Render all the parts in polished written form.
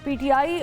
PTI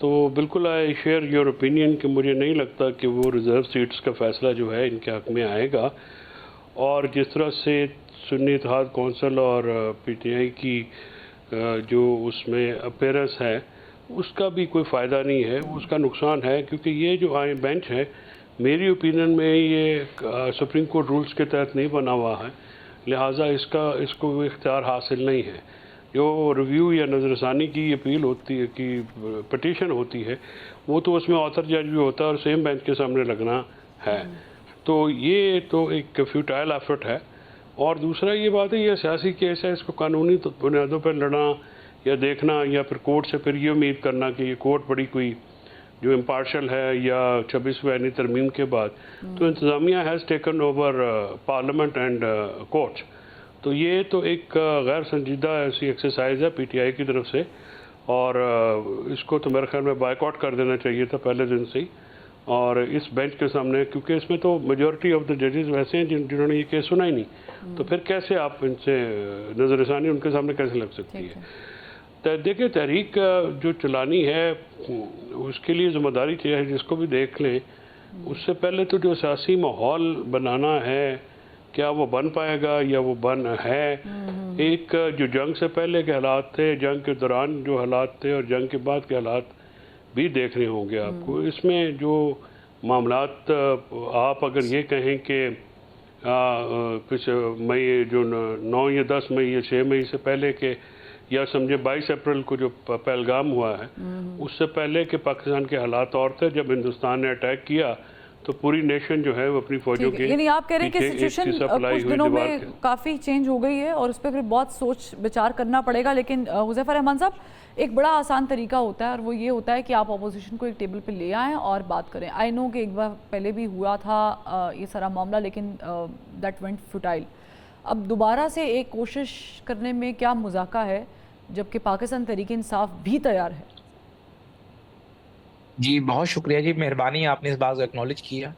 تو بالکل I share your opinion کہ مجھے نہیں لگتا کہ وہ ریزرو سیٹس کا فیصلہ جو ہے ان کے حق میں آئے گا، اور جس طرح سے سنی اتحاد کونسل اور پی ٹی آئی کی جو اس میں اپیرنس ہے اس کا بھی کوئی فائدہ نہیں ہے، اس کا نقصان ہے، کیونکہ یہ جو بینچ ہے میری اوپینین میں یہ سپریم کورٹ رولز کے تحت نہیں بنا ہوا ہے، لہٰذا اس کو اختیار حاصل نہیں ہے۔ جو ریویو یا نظر ثانی کی اپیل ہوتی ہے کہ پٹیشن ہوتی ہے وہ تو اس میں آتھر جج بھی ہوتا ہے اور سیم بینچ کے سامنے لگنا ہے، تو یہ تو ایک فیوٹائل ایفرٹ ہے۔ اور دوسرا یہ بات ہے یہ سیاسی کیس ہے، اس کو قانونی بنیادوں پر لڑنا یا دیکھنا یا پھر کورٹ سے پھر یہ امید کرنا کہ یہ کورٹ بڑی کوئی جو امپارشل ہے یا 26ویں آئینی ترمیم کے بعد تو انتظامیہ has taken over parliament and courts, تو یہ تو ایک غیر سنجیدہ ایسی ایکسرسائز ہے پی ٹی آئی کی طرف سے، اور اس کو تو میرے خیال میں بائیک آؤٹ کر دینا چاہیے تھا پہلے دن سے ہی، اور اس بینچ کے سامنے، کیونکہ اس میں تو میجورٹی آف دا ججز ویسے ہیں جنہوں نے یہ کیس سنا ہی نہیں، تو پھر کیسے آپ ان سے نظر ثانی ان کے سامنے کیسے لگ سکتی ہے؟ دیکھیں تحریک جو چلانی ہے اس کے لیے ذمہ داری چاہیے جس کو بھی دیکھ لیں، اس سے پہلے تو جو سیاسی ماحول بنانا ہے کیا وہ بن پائے گا یا وہ بن ہے؟ ایک جو جنگ سے پہلے کے حالات تھے، جنگ کے دوران جو حالات تھے اور جنگ کے بعد کے حالات بھی دیکھنے ہوں گے آپ کو۔ اس میں جو معاملات آپ اگر یہ کہیں کہ کچھ مئی جو 9 یا 10 مئی یا 6 مئی سے پہلے کے، یا سمجھے 22 اپریل کو جو پہلگام ہوا ہے اس سے پہلے کہ پاکستان کے حالات اور تھے، جب ہندوستان نے اٹیک کیا تو پوری نیشن جو ہے وہ اپنی فوجوں کے، یعنی آپ کہہ رہے ہیں کہ سچویشن کچھ دنوں میں کافی چینج ہو گئی ہے اور اس پہ پھر بہت سوچ بچار کرنا پڑے گا، لیکن حذیفہ رحمان صاحب ایک بڑا آسان طریقہ ہوتا ہے اور وہ یہ ہوتا ہے کہ آپ اپوزیشن کو ایک ٹیبل پہ لے آئیں اور بات کریں۔ آئی نو کہ ایک بار پہلے بھی ہوا تھا یہ سارا معاملہ، لیکن دیٹ وینٹ فوٹائل۔ اب دوبارہ سے ایک کوشش کرنے میں کیا مذاکرہ ہے جبکہ پاکستان تحریک انصاف بھی تیار ہے؟ جی بہت شکریہ جی، مہربانی آپ نے اس بات کو ایکنالج کیا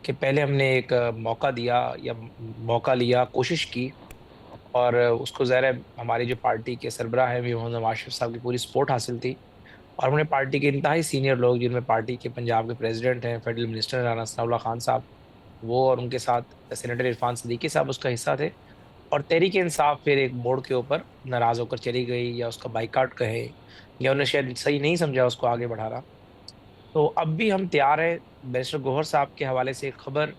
کہ پہلے ہم نے ایک موقع لیا، کوشش کی، اور اس کو ظاہر ہے ہماری جو پارٹی کے سربراہ ہیں محمد نواز شریف صاحب کی پوری سپورٹ حاصل تھی، اور ہم نے پارٹی کے انتہائی سینئر لوگ جن میں پارٹی کے پنجاب کے پریزیڈنٹ ہیں، فیڈرل منسٹر رانا ثناء اللہ خان صاحب، وہ اور ان کے ساتھ سینیٹر عرفان صدیقی صاحب اس کا حصہ تھے، اور تحریک انصاف پھر ایک بورڈ کے اوپر ناراض ہو کر چلی گئی، یا اس کا بائیکاٹ کہیں، یا انہیں شاید صحیح نہیں سمجھا اس کو آگے بڑھانا۔ تو اب بھی ہم تیار ہیں۔ بیرسٹر گوہر صاحب کے حوالے سے ایک خبر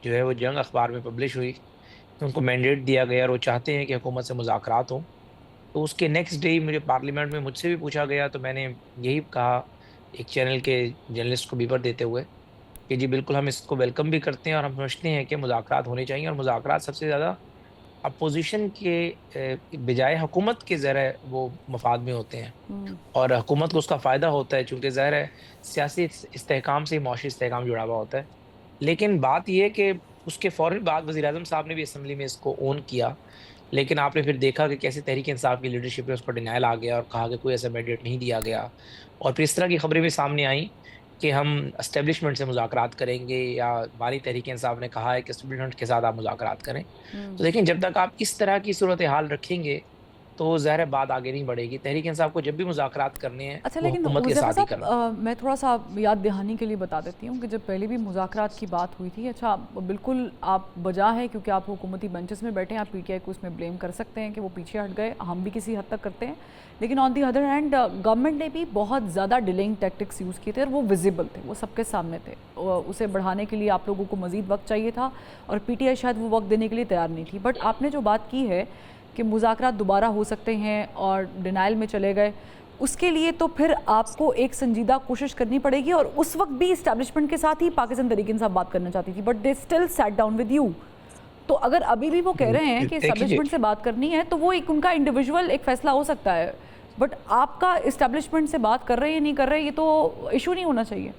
جو ہے وہ جنگ اخبار میں پبلش ہوئی، ان کو مینڈیٹ دیا گیا اور وہ چاہتے ہیں کہ حکومت سے مذاکرات ہوں۔ تو اس کے نیکسٹ ڈے مجھے پارلیمنٹ میں مجھ سے بھی پوچھا گیا، تو میں نے یہی کہا ایک چینل کے جرنلسٹ کو بیبر دیتے ہوئے کہ جی بالکل ہم اس کو ویلکم بھی کرتے ہیں، اور ہم سمجھتے ہیں کہ مذاکرات ہونے چاہیے، اور مذاکرات سب سے زیادہ اپوزیشن کے بجائے حکومت کے ذرائع وہ مفاد میں ہوتے ہیں، اور حکومت کو اس کا فائدہ ہوتا ہے، چونکہ ظاہر ہے سیاسی استحکام سے معاشی استحکام جڑا ہوا ہوتا ہے۔ لیکن بات یہ ہے کہ اس کے فوراً بعد وزیر اعظم صاحب نے بھی اسمبلی میں اس کو اون کیا، لیکن آپ نے پھر دیکھا کہ کیسے تحریک انصاف کی لیڈرشپ میں اس پر ڈینائل آ گیا اور کہا کہ کوئی ایسا مینڈیٹ نہیں دیا گیا، اور پھر اس طرح کی خبریں بھی سامنے آئیں کہ ہم اسٹیبلشمنٹ سے مذاکرات کریں گے، یا ہماری تحریک انصاف نے کہا ہے کہ اسٹیبلشمنٹ کے ساتھ آپ مذاکرات کریں۔ تو دیکھیں جب تک آپ اس طرح کی صورتحال رکھیں گے تو ظاہر بات آگے نہیں بڑھے گی۔ تحریک انصاف کو جب بھی مذاکرات کرنے ہیں اچھا، وہ لیکن حکومت کے ساتھ ہی کرنا۔ میں تھوڑا سا یاد دہانی کے لیے بتا دیتی ہوں کہ جب پہلے بھی مذاکرات کی بات ہوئی تھی، اچھا بالکل آپ بجا ہے کیونکہ آپ حکومتی بینچز میں بیٹھے ہیں، آپ پی ٹی آئی کو اس میں بلیم کر سکتے ہیں کہ وہ پیچھے ہٹ گئے، ہم بھی کسی حد تک کرتے ہیں، لیکن آن دی ادر ہینڈ گورنمنٹ نے بھی بہت زیادہ ڈیلیئنگ ٹیکٹکس یوز کیے تھے اور وہ ویزیبل تھے، وہ سب کے سامنے تھے۔ اسے بڑھانے کے لیے آپ لوگوں کو مزید وقت چاہیے تھا اور پی ٹی آئی شاید وہ وقت دینے کے لیے تیار نہیں تھی، بٹ آپ نے جو بات کی ہے کہ مذاکرات دوبارہ ہو سکتے ہیں اور ڈینائل میں چلے گئے، اس کے لیے تو پھر آپ کو ایک سنجیدہ کوشش کرنی پڑے گی، اور اس وقت بھی اسٹیبلشمنٹ کے ساتھ ہی پاکستان تحریک انصاف بات کرنا چاہتی تھی، but they still sat down with you. تو اگر ابھی بھی وہ کہہ رہے ہیں کہ اسٹیبلشمنٹ سے بات کرنی ہے تو وہ ایک ان کا انڈیویجول ایک فیصلہ ہو سکتا ہے، بٹ آپ کا اسٹیبلشمنٹ سے بات کر رہے ہیں یا نہیں کر رہے، یہ تو ایشو نہیں ہونا چاہیے۔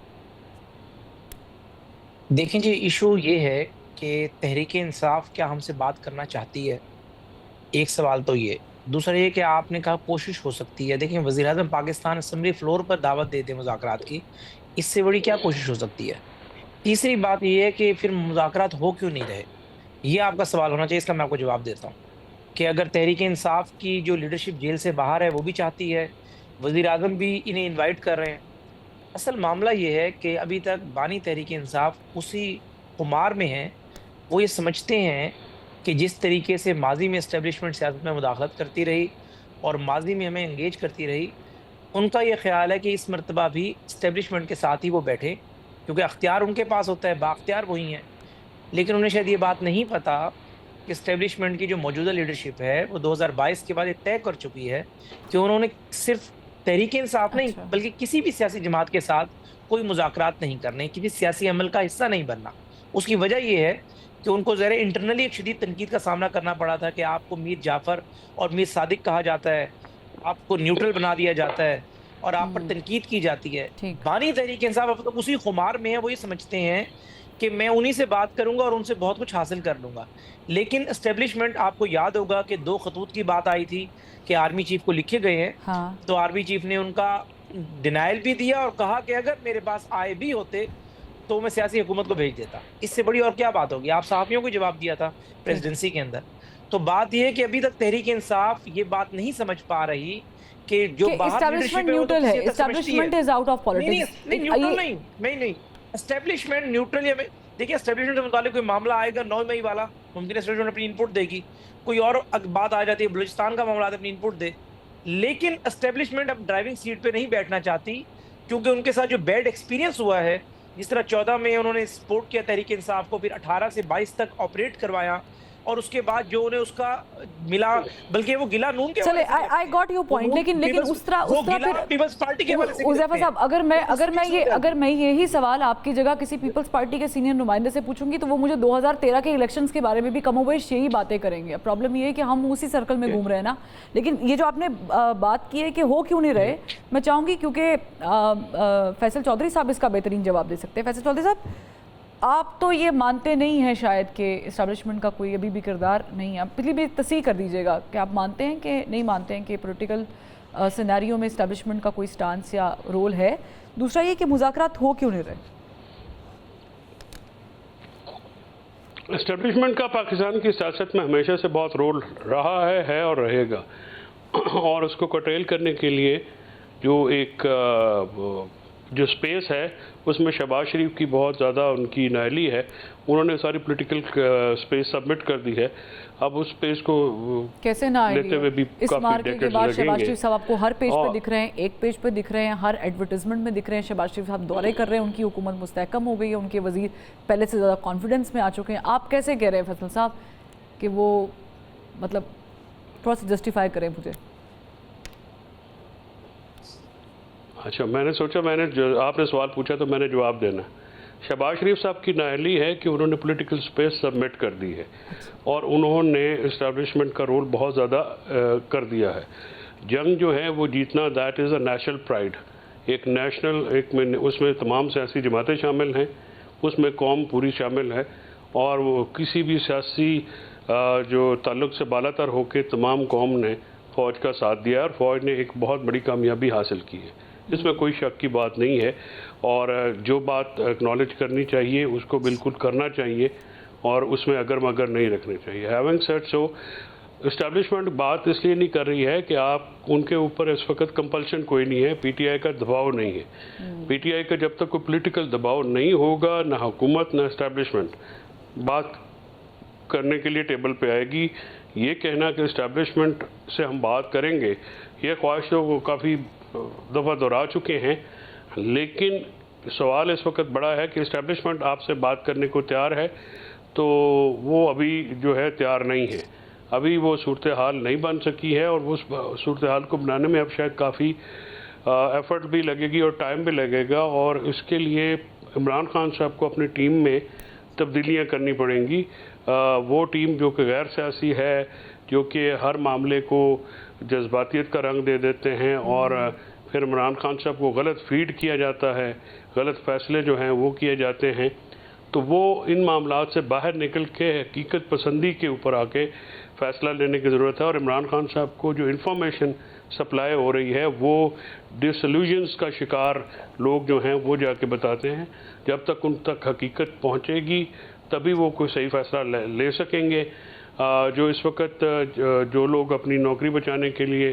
دیکھیں جی، ایشو یہ ہے کہ تحریک انصاف کیا ہم سے بات کرنا چاہتی ہے، ایک سوال تو یہ۔ دوسرا یہ کہ آپ نے کہا کوشش ہو سکتی ہے۔ دیکھیں وزیر اعظم پاکستان اسمبلی فلور پر دعوت دیتے مذاکرات کی، اس سے بڑی کیا کوشش ہو سکتی ہے؟ تیسری بات یہ ہے کہ پھر مذاکرات ہو کیوں نہیں رہے، یہ آپ کا سوال ہونا چاہیے۔ اس کا میں آپ کو جواب دیتا ہوں کہ اگر تحریک انصاف کی جو لیڈرشپ جیل سے باہر ہے وہ بھی چاہتی ہے، وزیر اعظم بھی انہیں انوائٹ کر رہے ہیں. اصل معاملہ یہ ہے کہ ابھی تک بانی تحریک انصاف اسی خمار میں ہیں. وہ یہ سمجھتے ہیں کہ جس طریقے سے ماضی میں اسٹیبلشمنٹ سیاست میں مداخلت کرتی رہی اور ماضی میں ہمیں انگیج کرتی رہی، ان کا یہ خیال ہے کہ اس مرتبہ بھی اسٹیبلشمنٹ کے ساتھ ہی وہ بیٹھے، کیونکہ اختیار ان کے پاس ہوتا ہے، بااختیار وہی ہیں. لیکن انہیں شاید یہ بات نہیں پتا کہ اسٹیبلشمنٹ کی جو موجودہ لیڈرشپ ہے وہ 2022 کے بعد یہ طے کر چکی ہے کہ انہوں نے صرف تحریک انصاف نہیں بلکہ کسی بھی سیاسی جماعت کے ساتھ کوئی مذاکرات نہیں کرنے، کسی سیاسی عمل کا حصہ نہیں بننا. اس کی وجہ یہ ہے کہ ان کو ظاہر انٹرنلی ایک شدید تنقید کا سامنا کرنا پڑا تھا کہ آپ کو میر جعفر اور میر صادق کہا جاتا ہے، آپ کو نیوٹرل بنا دیا جاتا ہے اور آپ پر تنقید کی جاتی ہے. بانی تحریک انصاف اب تک اسی خمار میں ہے. وہ یہ سمجھتے ہیں کہ میں انہی سے بات کروں گا اور ان سے بہت کچھ حاصل کر لوں گا. لیکن اسٹیبلشمنٹ، آپ کو یاد ہوگا کہ 2 خطوط کی بات آئی تھی کہ آرمی چیف کو لکھے گئے ہیں. تو آرمی چیف نے ان کا ڈینائل بھی دیا اور کہا کہ اگر میرے پاس آئے بھی ہوتے تو میں سیاسی حکومت کو بھیج دیتا. اس سے بڑی اور کیا بات ہوگی؟ آپ صحافیوں کو جواب دیا تھا پریزیڈنسی کے اندر. تو بات یہ ہے کہ ابھی تک تحریک انصاف یہ بات نہیں سمجھ پا رہی کہ جو باہر اسٹیبلشمنٹ نیوٹرل ہے، establishment is out of politics. نہیں نیوٹرل نہیں اسٹیبلشمنٹ نیوٹرل. دیکھیے اسٹیبلشمنٹ سے متعلق کوئی معاملہ آئے گا 9 مئی والا، ممکن ہے اسٹیبلشمنٹ اپنی انپٹ دے گی. کوئی اور بات آ جاتی ہے، بلوچستان کا معاملہ اپنی انپٹ دے. لیکن اسٹیبلشمنٹ اب ڈرائیونگ سیٹ پہ نہیں بیٹھنا چاہتی، کیونکہ ان کے ساتھ جو بیڈ ایکسپیرینس ہوا ہے، جس طرح 14 میں انہوں نے سپورٹ کیا تحریک انصاف کو، پھر 18 سے 22 تک آپریٹ کروایا، اور اس کے بعد جو انہیں اس کا ملا، بلکہ وہ گلا نون کے چلے آئی گاٹ یور پوائنٹ. لیکن اس طرح پھر پیپلز پارٹی کے حوالے سے حذیفہ صاحب، اگر میں یہی سوال آپ کی جگہ کسی پیپلز پارٹی کے سینئر نمائندے سے پوچھوں گی تو وہ مجھے 2013 کے الیکشنز کے بارے میں بھی کم و بیش یہی باتیں کریں گے. پرابلم یہ ہے کہ ہم اسی سرکل میں گھوم رہے ہیں نا. لیکن یہ جو آپ نے بات کی ہے کہ ہو کیوں نہیں رہے، میں چاہوں گی کیونکہ فیصل چودھری صاحب اس کا بہترین جواب دے سکتے ہیں. فیصل چودھری صاحب، آپ تو یہ مانتے نہیں ہیں شاید کہ اسٹیبلشمنٹ کا کوئی ابھی بھی کردار نہیں ہے. آپ پہلی بھی تصحیح کر دیجیے گا کہ آپ مانتے ہیں کہ نہیں مانتے ہیں کہ پولیٹیکل سیناریو میں اسٹیبلشمنٹ کا کوئی سٹانس یا رول ہے. دوسرا یہ کہ مذاکرات ہو کیوں نہیں رہے. اسٹیبلشمنٹ کا پاکستان کی سیاست میں ہمیشہ سے بہت رول رہا ہے اور رہے گا. اور اس کو کرٹیل کرنے کے لیے جو سپیس ہے اس میں شہباز شریف کی بہت زیادہ ان کی نااہلی ہے. انہوں نے ساری پولیٹیکل سپیس سبمٹ کر دی ہے. اب اس سپیس کو کیسے لیتے ہوئے بھی کافی ڈیکیڈز لگیں گے. شہباز شریف صاحب آپ کو ہر پیج پہ دکھ رہے ہیں، ایک پیج پہ دکھ رہے ہیں، ہر ایڈورٹیزمنٹ میں دکھ رہے ہیں. شہباز شریف صاحب دورے کر رہے ہیں، ان کی حکومت مستحکم ہو گئی ہے، ان کے وزیر پہلے سے زیادہ کانفیڈنس میں آ چکے ہیں. آپ کیسے کہہ رہے ہیں فیصل صاحب کہ وہ مطلب تھوڑا سا جسٹیفائی کریں مجھے. اچھا، میں نے سوچا آپ نے سوال پوچھا تو میں نے جواب دینا. شہباز شریف صاحب کی نااہلی ہے کہ انہوں نے پولیٹیکل سپیس سبمٹ کر دی ہے اور انہوں نے اسٹیبلشمنٹ کا رول بہت زیادہ کر دیا ہے. جنگ جو ہے وہ جیتنا، that is a national pride. ایک نیشنل اس میں تمام سیاسی جماعتیں شامل ہیں، اس میں قوم پوری شامل ہے، اور وہ کسی بھی سیاسی جو تعلق سے بالا تر ہو کے تمام قوم نے فوج کا ساتھ دیا اور فوج نے ایک بہت بڑی کامیابی حاصل کی ہے. اس میں کوئی شک کی بات نہیں ہے، اور جو بات اکنالج کرنی چاہیے اس کو بالکل کرنا چاہیے اور اس میں اگر مگر نہیں رکھنے چاہیے. ہیونگ سیڈ سو، اسٹیبلشمنٹ بات اس لیے نہیں کر رہی ہے کہ آپ ان کے اوپر اس وقت کمپلشن کوئی نہیں ہے، پی ٹی آئی کا دباؤ نہیں ہے. پی ٹی آئی کا جب تک کوئی پولیٹیکل دباؤ نہیں ہوگا، نہ حکومت نہ اسٹیبلشمنٹ بات کرنے کے لیے ٹیبل پہ آئے گی. یہ کہنا کہ اسٹیبلشمنٹ سے ہم بات کریں گے، یہ خواہش تو کافی دفعہ دہرا چکے ہیں. لیکن سوال اس وقت بڑا ہے کہ اسٹیبلشمنٹ آپ سے بات کرنے کو تیار ہے تو وہ ابھی جو ہے تیار نہیں ہے. ابھی وہ صورتحال نہیں بن سکی ہے، اور اس صورتحال کو بنانے میں اب شاید کافی ایفرٹ بھی لگے گی اور ٹائم بھی لگے گا. اور اس کے لیے عمران خان صاحب کو اپنی ٹیم میں تبدیلیاں کرنی پڑیں گی. وہ ٹیم جو کہ غیر سیاسی ہے، جو کہ ہر معاملے کو جذباتیت کا رنگ دے دیتے ہیں اور پھر عمران خان صاحب کو غلط فیڈ کیا جاتا ہے، غلط فیصلے جو ہیں وہ کیے جاتے ہیں، تو وہ ان معاملات سے باہر نکل کے حقیقت پسندی کے اوپر آ کے فیصلہ لینے کی ضرورت ہے. اور عمران خان صاحب کو جو انفارمیشن سپلائی ہو رہی ہے وہ ڈسلیوژنس کا شکار لوگ جو ہیں وہ جا کے بتاتے ہیں. جب تک ان تک حقیقت پہنچے گی تبھی وہ کوئی صحیح فیصلہ لے سکیں گے. جو اس وقت جو لوگ اپنی نوکری بچانے کے لیے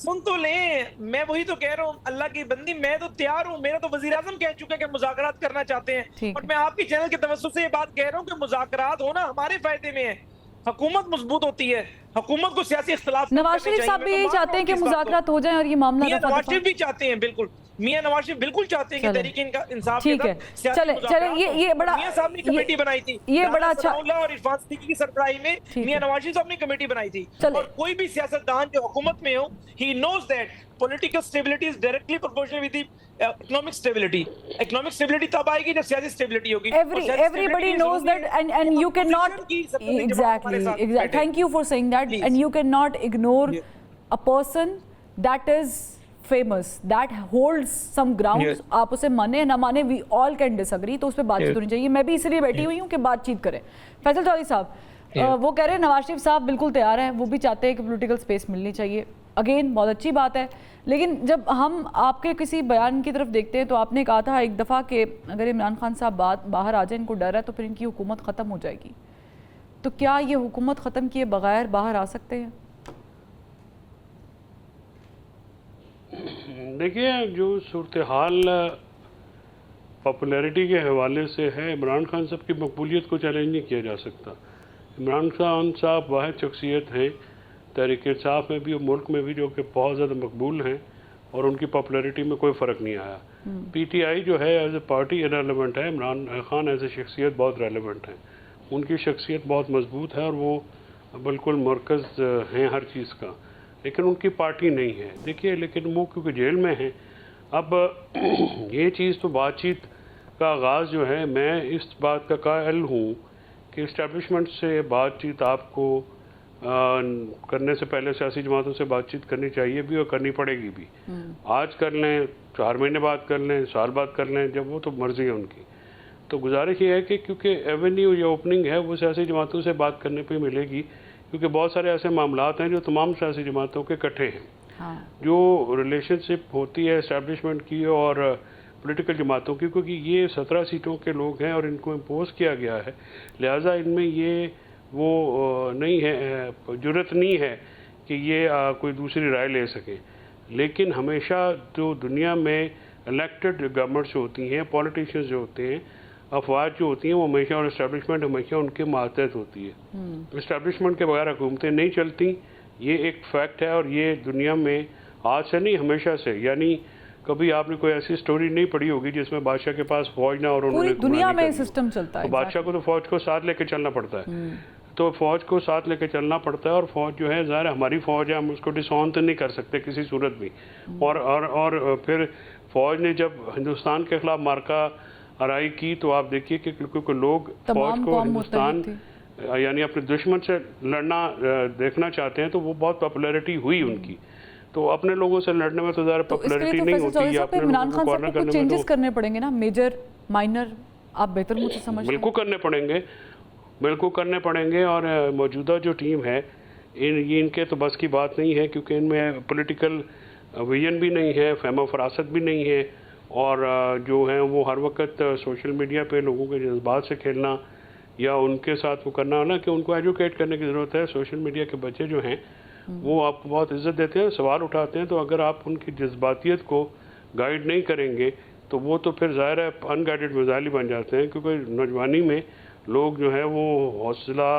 سن تو لیں, میں وہی تو کہہ رہا ہوں اللہ کی بندی, میں تو تیار ہوں, میرا تو وزیر اعظم کہہ چکے کہ مذاکرات کرنا چاہتے ہیں, اور میں آپ کی چینل کے توسط سے یہ بات کہہ رہا ہوں کہ مذاکرات ہونا ہمارے فائدے میں ہے, حکومت مضبوط ہوتی ہے, حکومت کو سیاسی اختلاف نواز شریف صاحب بھی یہی چاہتے ہیں کہ مذاکرات ہو جائیں اور یہ معاملہ میاں نواز شریف بھی چاہتے ہیں, بالکل میاں نواز شریف بالکل چاہتے ہیں کہ تحریک انصاف کے ساتھ چلے یہ بڑا, میاں صاحب نے کمیٹی بنائی تھی, یہ بڑا اچھا اور عرفان صدیقی کی سربراہی میں میاں نواز شریف صاحب نے کمیٹی بنائی تھی, اور کوئی بھی سیاستدان جو حکومت میں ہو, he knows that political stability is directly proportional with the economic stability. Economic stability تب آئے گی جب سیاسی stability ہوگی. Everybody knows that and you cannot, exactly, thank you for saying that, and you cannot ignore a person that is famous, that holds some grounds. آپ اسے مانے نہ مانے, we all can disagree, تو اس پہ بات چیت ہونی چاہیے. میں بھی اس لیے بیٹھی ہوئی ہوں کہ بات چیت کریں. فیصل چودھری صاحب وہ کہہ رہے ہیں نواز شریف صاحب بالکل تیار ہیں, وہ بھی چاہتے ہیں کہ پولیٹیکل سپیس ملنی چاہیے. اگین بہت اچھی بات ہے, لیکن جب ہم آپ کے کسی بیان کی طرف دیکھتے ہیں تو آپ نے کہا تھا ایک دفعہ کہ اگر عمران خان صاحب باہر آ جائیں, ان کو ڈر ہے تو پھر ان کی حکومت ختم ہو جائے گی. تو کیا یہ حکومت ختم کیے بغیر باہر آ سکتے ہیں؟ دیکھیے جو صورتحال پاپولیرٹی کے حوالے سے ہے, عمران خان صاحب کی مقبولیت کو چیلنج نہیں کیا جا سکتا. عمران خان صاحب واحد شخصیت ہیں تحریک انصاف میں بھی اور ملک میں بھی جو کہ بہت زیادہ مقبول ہیں, اور ان کی پاپولیرٹی میں کوئی فرق نہیں آیا. پی ٹی آئی جو ہے ایز اے پارٹی ریلیونٹ ہے, عمران خان ایز اے شخصیت بہت ریلیونٹ ہیں, ان کی شخصیت بہت مضبوط ہے اور وہ بالکل مرکز ہیں ہر چیز کا, لیکن ان کی پارٹی نہیں ہے. دیکھیے لیکن وہ کیونکہ جیل میں ہیں, اب یہ چیز تو بات چیت کا آغاز جو ہے, میں اس بات کا قائل ہوں کہ اسٹیبلشمنٹ سے بات چیت آپ کو کرنے سے پہلے سیاسی جماعتوں سے بات چیت کرنی چاہیے بھی اور کرنی پڑے گی بھی. آج کر لیں, 4 مہینے بعد کر لیں, سال بعد کر لیں, جب وہ تو مرضی ہے ان کی. تو گزارش یہ ہے کہ کیونکہ ایونیو یا اوپننگ ہے وہ سیاسی جماعتوں سے بات کرنے پہ ملے گی, کیونکہ بہت سارے ایسے معاملات ہیں جو تمام سیاسی جماعتوں کے اکٹھے ہیں. جو ریلیشن شپ ہوتی ہے اسٹیبلشمنٹ کی اور پولیٹیکل جماعتوں کی, کیونکہ یہ 17 سیٹوں کے لوگ ہیں اور ان کو امپوز کیا گیا ہے, لہٰذا ان میں یہ وہ نہیں ہے, جرت نہیں ہے کہ یہ کوئی دوسری رائے لے سکیں. لیکن ہمیشہ جو دنیا میں الیکٹڈ گورنمنٹس جو ہوتی ہیں, پولیٹیشینز جو ہوتے ہیں, افواج جو ہوتی ہیں, وہ ہمیشہ اور اسٹیبلشمنٹ ہمیشہ ان کے ماتحت ہوتی ہے. اسٹیبلشمنٹ کے بغیر حکومتیں نہیں چلتی, یہ ایک فیکٹ ہے, اور یہ دنیا میں آج سے نہیں ہمیشہ سے, یعنی کبھی آپ نے کوئی ایسی سٹوری نہیں پڑھی ہوگی جس میں بادشاہ کے پاس فوج نہ اور انہوں نے دنیا میں سسٹم چلتا ہے. بادشاہ کو تو فوج کو ساتھ لے کے چلنا پڑتا ہے, تو فوج کو ساتھ لے کے چلنا پڑتا ہے, اور فوج جو ہے ظاہر ہماری فوج ہے, ہم اس کو ڈسون تو نہیں کر سکتے کسی صورت بھی. اور پھر فوج نے جب ہندوستان کے خلاف مارکا آرائی کی تو آپ دیکھیے کہ کیونکہ لوگ فوج کو ہندوستان یعنی اپنے دشمن سے لڑنا دیکھنا چاہتے ہیں, تو وہ بہت پاپولیرٹی ہوئی ان کی. تو اپنے لوگوں سے لڑنے میں تو ظاہر پاپولیرٹی نہیں ہوتی, عمران خان صاحب کو چینجز کرنے پڑیں گے نا, میجر مائنر, آپ بہتر مجھ سے سمجھتے ہیں. بالکل کرنے پڑیں گے, بالکل کرنے پڑیں گے. اور موجودہ جو ٹیم ہے ان کے تو بس کی بات نہیں ہے, کیونکہ ان میں پولیٹیکل ویژن بھی نہیں ہے, فہم و فراست بھی نہیں ہے, اور جو ہیں وہ ہر وقت سوشل میڈیا پہ لوگوں کے جذبات سے کھیلنا یا ان کے ساتھ وہ کرنا نا, کہ ان کو ایجوکیٹ کرنے کی ضرورت ہے. سوشل میڈیا کے بچے جو ہیں وہ آپ کو بہت عزت دیتے ہیں, سوال اٹھاتے ہیں, تو اگر آپ ان کی جذباتیت کو گائیڈ نہیں کریں گے تو وہ تو پھر ظاہر ہے ان گائیڈڈ میزائل ہی بن جاتے ہیں, کیونکہ نوجوانی میں لوگ جو ہے وہ حوصلہ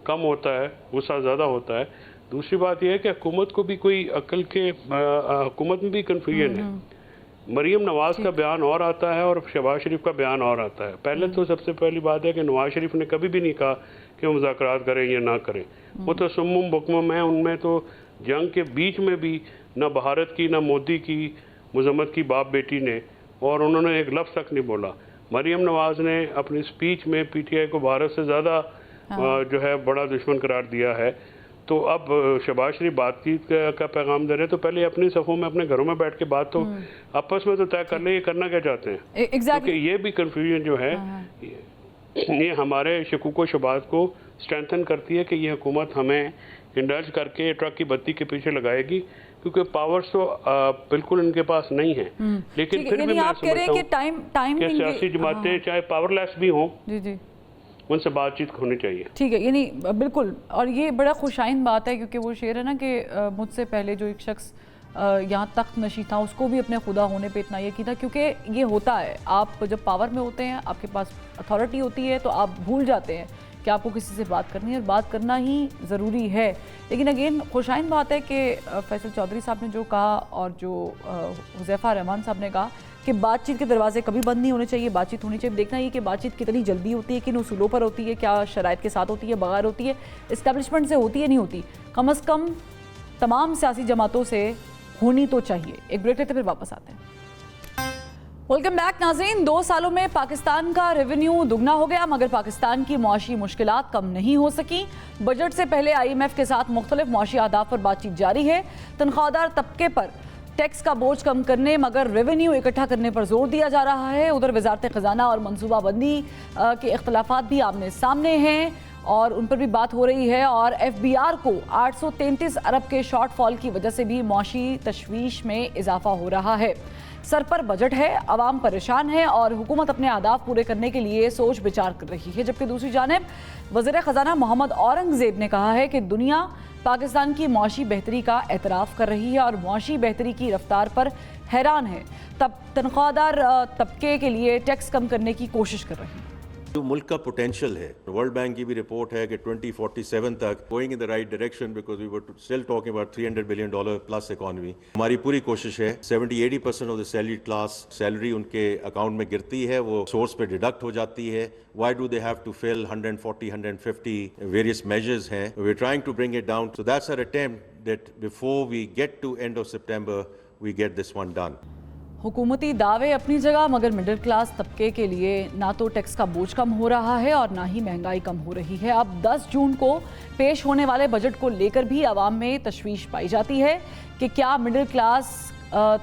کم ہوتا ہے, غصہ زیادہ ہوتا ہے. دوسری بات یہ ہے کہ حکومت کو بھی کوئی عقل کے, حکومت میں بھی کنفیوژن ہے. مریم نواز کا بیان اور آتا ہے اور شہباز شریف کا بیان اور آتا ہے. پہلے تو سب سے پہلی بات ہے کہ نواز شریف نے کبھی بھی نہیں کہا کہ وہ مذاکرات کریں یا نہ کریں, وہ تو سمم بکمم ہیں. ان میں تو جنگ کے بیچ میں بھی نہ بھارت کی نہ مودی کی مذمت کی باپ بیٹی نے, اور انہوں نے ایک لفظ تک نہیں بولا. مریم نواز نے اپنی سپیچ میں پی ٹی آئی کو بھارت سے زیادہ جو ہے بڑا دشمن قرار دیا ہے. تو اب شہباز شریف بات چیت کا پیغام دے رہے ہیں, تو پہلے اپنی صفوں میں اپنے گھروں میں بیٹھ کے بات تو آپس میں تو طے کر لیں یہ کرنا کیا چاہتے ہیں, کیونکہ یہ بھی کنفیوژن جو ہے یہ ہمارے شکوک و شبہات کو اسٹرینتھن کرتی ہے کہ یہ حکومت ہمیں انڈلج کر کے ٹرک کی بتی کے پیچھے لگائے گی, کیونکہ پاورز تو بالکل ان کے پاس نہیں ہیں. لیکن پھر بھی میں سمجھتا ہوں کہ سیاسی جماعتیں چاہے پاور لیس بھی ہوں, ان سے بات چیت ہونی چاہیے. ٹھیک ہے, یعنی بالکل, اور یہ بڑا خوشائند بات ہے, کیونکہ وہ شعر ہے نا کہ مجھ سے پہلے جو ایک شخص یہاں تخت نشی تھا اس کو بھی اپنے خدا ہونے پہ اتنا یقین تھا، کیونکہ یہ ہوتا ہے آپ جب پاور میں ہوتے ہیں، آپ کے پاس اتھارٹی ہوتی ہے تو آپ بھول جاتے ہیں کہ آپ کو کسی سے بات کرنی ہے، اور بات کرنا ہی ضروری ہے۔ لیکن اگین خوشائند بات ہے کہ فیصل چودھری صاحب نے جو کہا اور جو حذیفہ رحمان صاحب نے کہا کہ بات چیت کے دروازے کبھی بند نہیں ہونے چاہیے، بات چیت ہونی چاہیے۔ دیکھنا یہ کہ بات چیت کتنی جلدی ہوتی ہے، کن اصولوں پر ہوتی ہے، کیا شرائط کے ساتھ ہوتی ہے، بغیر ہوتی ہے، اسٹیبلشمنٹ سے ہوتی ہے نہیں ہوتی، کم از کم تمام سیاسی جماعتوں سے ہونی تو چاہیے۔ ایک بریک لیتے پھر واپس آتے ہیں۔ ویلکم بیک ناظرین، 2 سالوں میں پاکستان کا ریونیو دگنا ہو گیا، مگر پاکستان کی معاشی مشکلات کم نہیں ہو سکی۔ بجٹ سے پہلے IMF کے ساتھ مختلف معاشی اہداف پر بات چیت جاری ہے۔ تنخواہ دار طبقے پر ٹیکس کا بوجھ کم کرنے مگر ریونیو اکٹھا کرنے پر زور دیا جا رہا ہے۔ ادھر وزارت خزانہ اور منصوبہ بندی کے اختلافات بھی آمنے سامنے ہیں اور ان پر بھی بات ہو رہی ہے، اور FBR کو 833 ارب کے شارٹ فال کی وجہ سے بھی معاشی تشویش میں اضافہ ہو رہا ہے۔ سر پر بجٹ ہے، عوام پریشان ہے اور حکومت اپنے اہداف پورے کرنے کے لیے سوچ بچار کر رہی ہے، جبکہ دوسری جانب وزیر خزانہ محمد اورنگزیب نے کہا ہے کہ دنیا پاکستان کی معاشی بہتری کا اعتراف کر رہی ہے اور معاشی بہتری کی رفتار پر حیران ہے، تب تنخواہ دار طبقے کے لیے ٹیکس کم کرنے کی کوشش کر رہی ہے۔ جو ملک کا پوٹینشیل ہے، ورلڈ بینک کی بھی رپورٹ ہے کہ 2047 تک going in the right direction because we were still talking about $300 billion plus economy. ہماری پوری کوشش ہے 70-80% of the salary class salary ان کے اکاؤنٹ میں گرتی ہے، وہ سورس پہ ڈیڈکٹ ہو جاتی ہے۔ Why do they have to fill 140-150 various measures ہیں، we are trying to bring it down, so that's our attempt that before we get to end of September we get this one done. حکومتی دعوے اپنی جگہ، مگر middle class طبقے کے لیے نہ تو ٹیکس کا بوجھ کم ہو رہا ہے اور نہ ہی مہنگائی کم ہو رہی ہے۔ اب 10 جون کو پیش ہونے والے بجٹ کو لے کر بھی عوام میں تشویش پائی جاتی ہے کہ کیا مڈل کلاس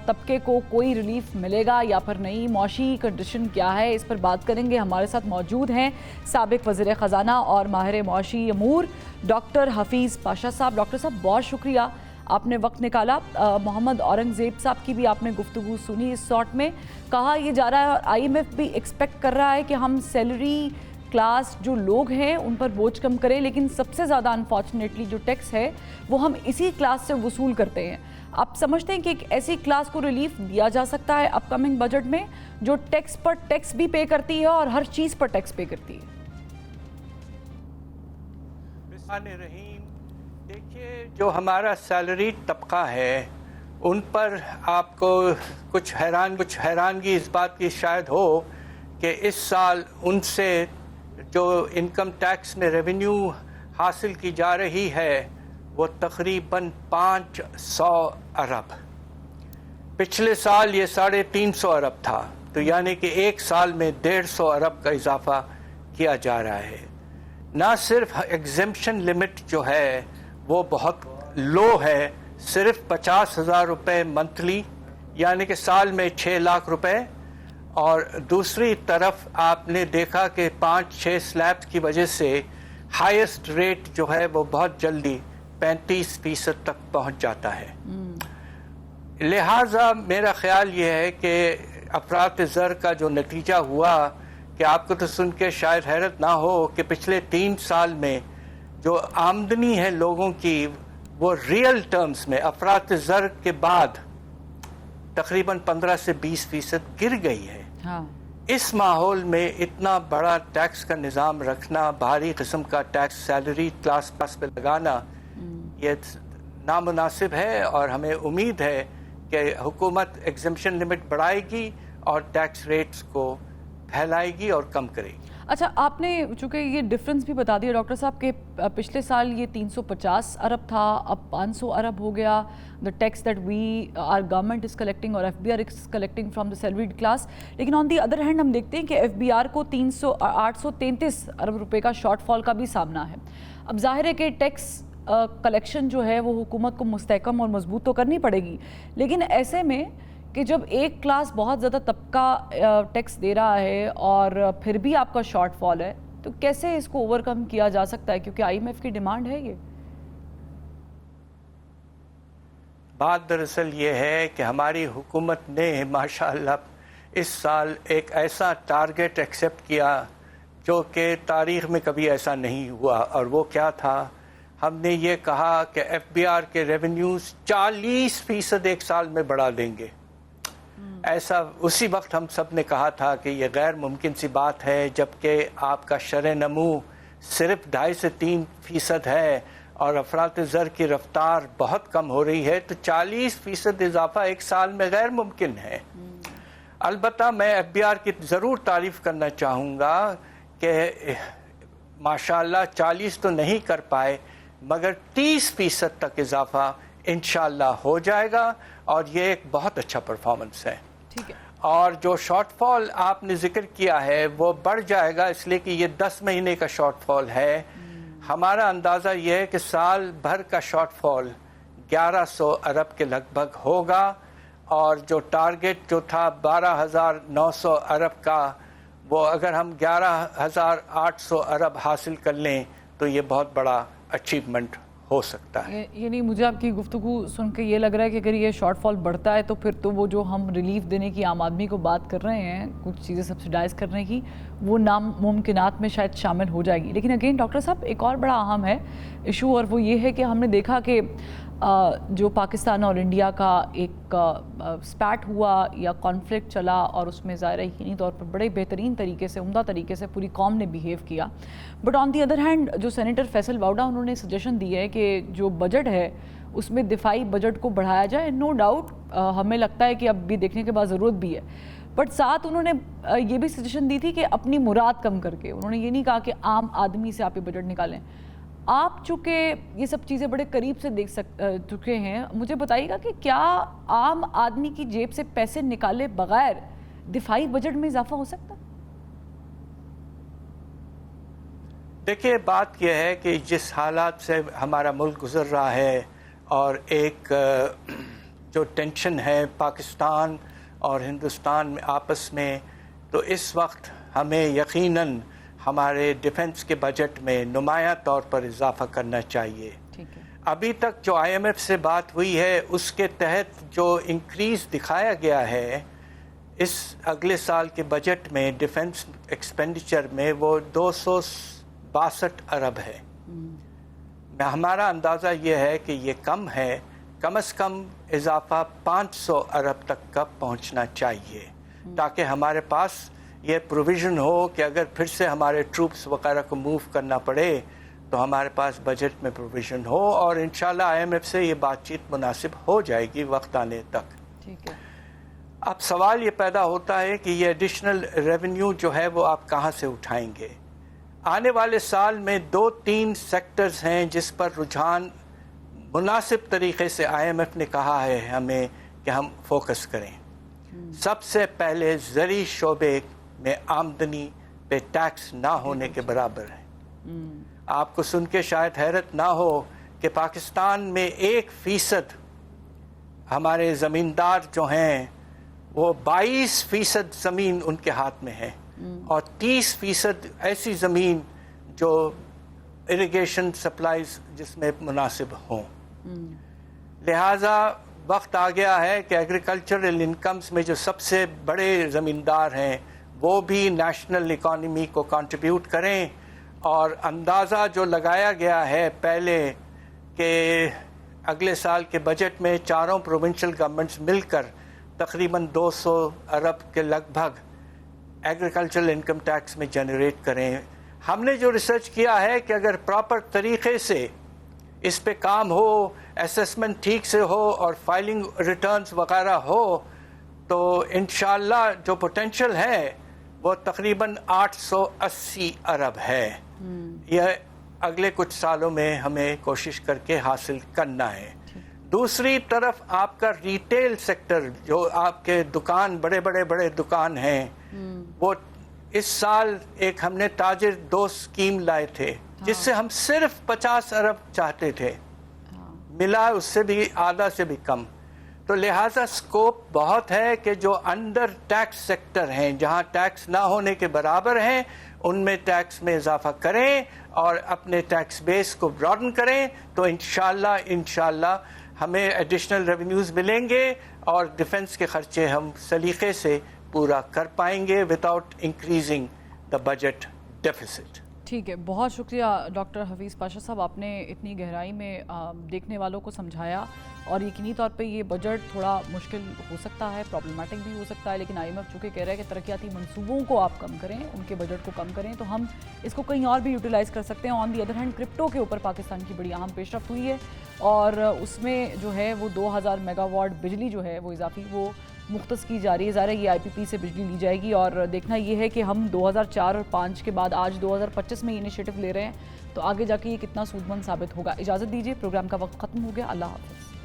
طبقے کو کوئی ریلیف ملے گا یا پھر نہیں، معاشی کنڈیشن کیا ہے، اس پر بات کریں گے۔ ہمارے ساتھ موجود ہیں سابق وزیر خزانہ اور ماہر معاشی امور ڈاکٹر حفیظ پاشا صاحب۔ ڈاکٹر صاحب بہت شکریہ، آپ نے وقت نکالا۔ محمد اورنگزیب صاحب کی بھی آپ نے گفتگو سنی، اس سارٹ میں کہا یہ جا رہا ہے اور IMF بھی ایکسپیکٹ کر رہا ہے کہ ہم سیلری کلاس جو لوگ ہیں ان پر بوجھ کم کریں، لیکن سب سے زیادہ انفارچونیٹلی جو ٹیکس ہے وہ ہم اسی کلاس سے وصول کرتے ہیں۔ آپ سمجھتے ہیں کہ ایک ایسی کلاس کو ریلیف دیا جا سکتا ہے اپ کمنگ بجٹ میں جو ٹیکس پر ٹیکس بھی پے کرتی ہے اور ہر چیز پر ٹیکس پے کرتی ہے؟ دیکھیے، جو ہمارا سیلری طبقہ ہے ان پر آپ کو کچھ حیرانگی اس بات کی شاید ہو کہ اس سال ان سے جو انکم ٹیکس میں ریونیو حاصل کی جا رہی ہے وہ تقریباً 500 ارب۔ پچھلے سال یہ 350 ارب تھا، تو یعنی کہ ایک سال میں 150 ارب کا اضافہ کیا جا رہا ہے۔ نہ صرف ایگزمپشن لمٹ جو ہے وہ بہت لو ہے، صرف 50,000 روپے منتھلی، یعنی کہ سال میں 6 لاکھ روپے، اور دوسری طرف آپ نے دیکھا کہ 5-6 سلیبس کی وجہ سے ہائیسٹ ریٹ جو ہے وہ بہت جلدی 35% تک پہنچ جاتا ہے۔ لہٰذا میرا خیال یہ ہے کہ افراط زر کا جو نتیجہ ہوا کہ آپ کو تو سن کے شاید حیرت نہ ہو کہ پچھلے 3 سال میں جو آمدنی ہے لوگوں کی وہ ریئل ٹرمز میں افراط زر کے بعد تقریباً 15 سے 20% گر گئی ہے۔ اس ماحول میں اتنا بڑا ٹیکس کا نظام رکھنا، بھاری قسم کا ٹیکس سیلری کلاس پہ لگانا، یہ نامناسب ہے، اور ہمیں امید ہے کہ حکومت ایگزمپشن لمٹ بڑھائے گی اور ٹیکس ریٹس کو پھیلائے گی اور کم کرے گی۔ اچھا، آپ نے چونکہ یہ ڈفرنس بھی بتا دیا ڈاکٹر صاحب کہ پچھلے سال یہ 350 ارب تھا، اب 500 ارب ہو گیا، the tax that our government is collecting اور FBR is collecting from the salaried class، لیکن on the other hand ہم دیکھتے ہیں کہ FBR کو 833 ارب روپے کا شارٹ فال کا بھی سامنا ہے۔ اب ظاہر ہے کہ ٹیکس کلیکشن جو ہے وہ حکومت کو مستحکم اور مضبوط تو کرنی پڑے گی، لیکن ایسے میں کہ جب ایک کلاس بہت زیادہ طبقہ ٹیکس دے رہا ہے اور پھر بھی آپ کا شارٹ فال ہے، تو کیسے اس کو اوور کم کیا جا سکتا ہے؟ کیونکہ IMF کی ڈیمانڈ ہے یہ۔ بات دراصل یہ ہے کہ ہماری حکومت نے ماشاءاللہ اس سال ایک ایسا ٹارگٹ ایکسیپٹ کیا جو کہ تاریخ میں کبھی ایسا نہیں ہوا، اور وہ کیا تھا؟ ہم نے یہ کہا کہ FBR کے ریونیوز 40% ایک سال میں بڑھا دیں گے. ایسا اسی وقت ہم سب نے کہا تھا کہ یہ غیر ممکن سی بات ہے، جبکہ آپ کا شرح نمو صرف 2.5 سے 3% ہے اور افراط زر کی رفتار بہت کم ہو رہی ہے، تو 40% اضافہ ایک سال میں غیر ممکن ہے. البتہ میں FBR کی ضرور تعریف کرنا چاہوں گا کہ ماشاءاللہ 40 تو نہیں کر پائے، مگر 30% تک اضافہ انشاءاللہ ہو جائے گا، اور یہ ایک بہت اچھا پرفارمنس ہے. ٹھیک ہے. اور جو شارٹ فال آپ نے ذکر کیا ہے وہ بڑھ جائے گا، اس لیے کہ یہ 10 مہینے کا شارٹ فال ہے. ہمارا اندازہ یہ ہے کہ سال بھر کا شارٹ فال 1100 ارب کے لگ بھگ ہوگا، اور جو ٹارگٹ جو تھا 12,900 ارب کا، وہ اگر ہم 11,800 ارب حاصل کر لیں تو یہ بہت بڑا اچیومنٹ ہو سکتا ہے. یعنی مجھے آپ کی گفتگو سن کے یہ لگ رہا ہے کہ اگر یہ شارٹ فال بڑھتا ہے تو پھر تو وہ جو ہم ریلیف دینے کی عام آدمی کو بات کر رہے ہیں، کچھ چیزیں سبسیڈائز کرنے کی، وہ ناممکنات میں شاید شامل ہو جائے گی. لیکن اگین ڈاکٹر صاحب ایک اور بڑا اہم ہے ایشو، اور وہ یہ ہے کہ ہم نے دیکھا کہ جو پاکستان اور انڈیا کا ایک سپیٹ ہوا یا کانفلکٹ چلا، اور اس میں ظاہر یقینی طور پر بڑے بہترین طریقے سے، عمدہ طریقے سے پوری قوم نے بیہیو کیا. But on the other hand جو سینیٹر فیصل واؤڈا انہوں نے سجیشن دی ہے کہ جو بجٹ ہے اس میں دفاعی بجٹ کو بڑھایا جائے. نو ڈاؤٹ ہمیں لگتا ہے کہ اب بھی دیکھنے کے بعد ضرورت بھی ہے، بٹ ساتھ انہوں نے یہ بھی سجیشن دی تھی کہ اپنی مراد کم کر کے. انہوں نے یہ نہیں کہا کہ عام آدمی سے آپ یہ بجٹ نکالیں. آپ چونکہ یہ سب چیزیں بڑے قریب سے دیکھ چکے ہیں، مجھے بتائیے گا کہ کیا عام آدمی کی جیب سے پیسے نکالے بغیر دفاعی بجٹ میں اضافہ ہو سکتا؟ دیکھیے بات یہ ہے کہ جس حالات سے ہمارا ملک گزر رہا ہے، اور ایک جو ٹینشن ہے پاکستان اور ہندوستان میں آپس میں، تو اس وقت ہمیں یقیناً ہمارے ڈیفنس کے بجٹ میں نمایاں طور پر اضافہ کرنا چاہیے. ابھی تک جو IMF سے بات ہوئی ہے اس کے تحت جو انکریز دکھایا گیا ہے اس اگلے سال کے بجٹ میں ڈیفنس ایکسپینڈیچر میں، وہ 262 ارب ہے. ہمارا اندازہ یہ ہے کہ یہ کم ہے، کم از کم اضافہ 500 ارب تک کا پہنچنا چاہیے، تاکہ ہمارے پاس یہ پروویژن ہو کہ اگر پھر سے ہمارے ٹروپس وغیرہ کو موو کرنا پڑے تو ہمارے پاس بجٹ میں پروویژن ہو. اور انشاءاللہ IMF سے یہ بات چیت مناسب ہو جائے گی وقت آنے تک. ٹھیک ہے. اب سوال یہ پیدا ہوتا ہے کہ یہ ایڈیشنل ریونیو جو ہے وہ آپ کہاں سے اٹھائیں گے. آنے والے سال میں 2-3 سیکٹرز ہیں جس پر رجحان مناسب طریقے سے IMF نے کہا ہے ہمیں کہ ہم فوکس کریں. سب سے پہلے زرعی شعبے میں آمدنی پہ ٹیکس نہ ہونے کے برابر ہے. آپ کو سن کے شاید حیرت نہ ہو کہ پاکستان میں 1% ہمارے زمیندار جو ہیں وہ 22% زمین ان کے ہاتھ میں ہے، اور 30% ایسی زمین جو اریگیشن سپلائز جس میں مناسب ہوں. لہٰذا وقت آ گیا ہے کہ ایگریکلچرل انکمز میں جو سب سے بڑے زمیندار ہیں وہ بھی نیشنل اکانومی کو کنٹریبیوٹ کریں. اور اندازہ جو لگایا گیا ہے پہلے کہ اگلے سال کے بجٹ میں چاروں پروونشل گورنمنٹس مل کر تقریباً 200 ارب کے لگ بھگ ایگریکلچرل انکم ٹیکس میں جنریٹ کریں. ہم نے جو ریسرچ کیا ہے کہ اگر پراپر طریقے سے اس پہ کام ہو، اسیسمنٹ ٹھیک سے ہو اور فائلنگ ریٹرنز وغیرہ ہو، تو انشاءاللہ جو پوٹینشل ہے وہ تقریباً 880 ارب ہے. یہ اگلے کچھ سالوں میں ہمیں کوشش کر کے حاصل کرنا ہے. دوسری طرف آپ کا ریٹیل سیکٹر، جو آپ کے دکان بڑے دکان ہیں، وہ اس سال ایک ہم نے تاجر دوست اسکیم لائے تھے جس سے ہم صرف 50 ارب چاہتے تھے، ملا اس سے بھی آدھا سے بھی کم. تو لہٰذا سکوپ بہت ہے کہ جو انڈر ٹیکس سیکٹر ہیں، جہاں ٹیکس نہ ہونے کے برابر ہیں، ان میں ٹیکس میں اضافہ کریں اور اپنے ٹیکس بیس کو براڈن کریں، تو انشاءاللہ ہمیں ایڈیشنل ریونیوز ملیں گے اور ڈیفنس کے خرچے ہم سلیقے سے پورا کر پائیں گے without increasing the budget deficit. ٹھیک ہے، بہت شکریہ ڈاکٹر حفیظ پاشا صاحب، آپ نے اتنی گہرائی میں دیکھنے والوں کو سمجھایا، اور یقینی طور پہ یہ بجٹ تھوڑا مشکل ہو سکتا ہے، پرابلمٹک بھی ہو سکتا ہے، لیکن آئی ایم ایف چونکہ کہہ رہا ہے کہ ترقیاتی منصوبوں کو آپ کم کریں، ان کے بجٹ کو کم کریں، تو ہم اس کو کہیں اور بھی یوٹیلائز کر سکتے ہیں۔ آن دی ادر ہینڈ کرپٹو کے اوپر پاکستان کی بڑی اہم پیش رفت ہوئی ہے، اور اس میں جو ہے وہ 2000 میگا واٹ بجلی جو ہے وہ اضافی وہ مختص کی جا رہی ہے۔ ظاہر ہے یہ آئی پی پی سے بجلی لی جائے گی، اور دیکھنا یہ ہے کہ ہم 2004 اور 5 کے بعد آج 2025 میں یہ انیشیٹو لے رہے ہیں، تو آگے جا کے یہ کتنا سود مند ثابت ہوگا۔ اجازت دیجیے، پروگرام کا وقت ختم ہو گیا، اللہ حافظ۔